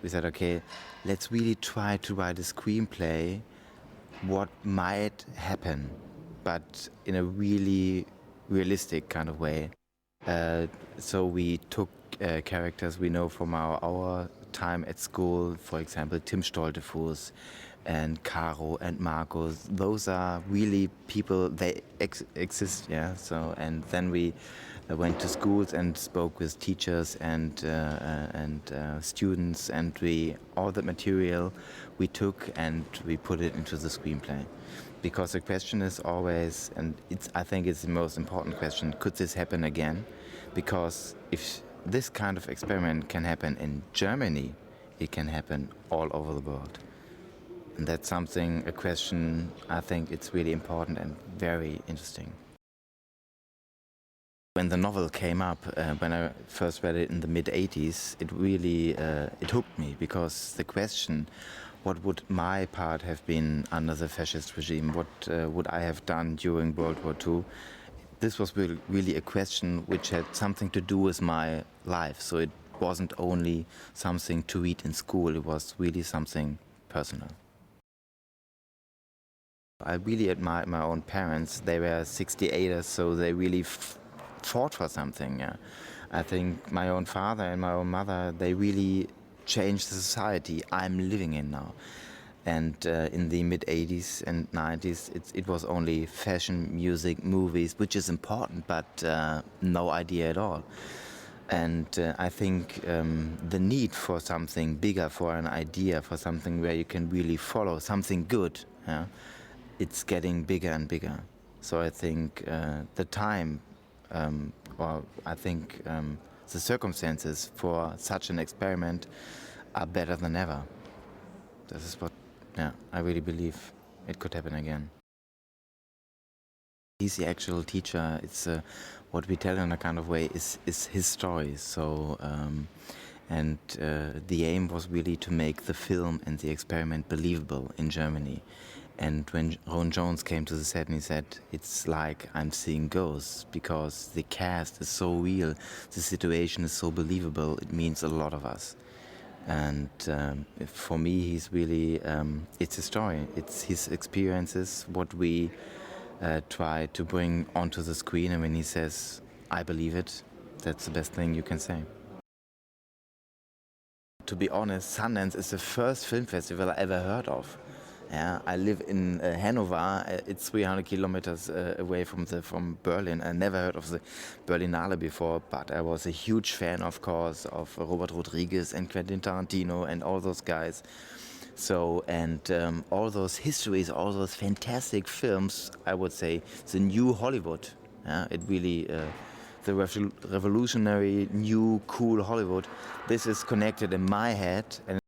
we said, okay, let's really try to write a screenplay what might happen, but in a really realistic kind of way. So we took characters we know from our time at school, for example, Tim Stoltefuß and Caro and Marcos. Those are really people, they exist, yeah. So, and then we went to schools and spoke with teachers and students, and all the material we took and we put it into the screenplay. Because the question is always, and I think it's the most important question, could this happen again? Because if this kind of experiment can happen in Germany, it can happen all over the world. And that's a question, I think it's really important and very interesting. When the novel came up, when I first read it in the mid-80s, it really it hooked me, because the question, what would my part have been under the fascist regime? What would I have done during World War II? This was really a question which had something to do with my life. So it wasn't only something to read in school, it was really something personal. I really admired my own parents. They were 68ers, so they really fought for something. Yeah. I think my own father and my own mother, they really changed the society I'm living in now. And in the mid-80s and 90s, it was only fashion, music, movies, which is important, but no idea at all. And I think the need for something bigger, for an idea, for something where you can really follow, something good, yeah, it's getting bigger and bigger. So I think the time, or I think the circumstances for such an experiment are better than ever. This is what, yeah, I really believe it could happen again. He's the actual teacher. It's what we tell in a kind of way is his story. So, and the aim was really to make the film and the experiment believable in Germany. And when Ron Jones came to the set and he said, it's like I'm seeing ghosts, because the cast is so real, the situation is so believable, it means a lot of us. And for me, he's really, it's a story. It's his experiences, what we try to bring onto the screen. And when he says, I believe it, that's the best thing you can say. To be honest, Sundance is the first film festival I ever heard of. Yeah, I live in Hanover. It's 300 kilometers away from Berlin. I never heard of the Berlinale before, but I was a huge fan, of course, of Robert Rodriguez and Quentin Tarantino and all those guys. So, and all those histories, all those fantastic films, I would say, the new Hollywood. Yeah, it really, the revolutionary, new, cool Hollywood. This is connected in my head. And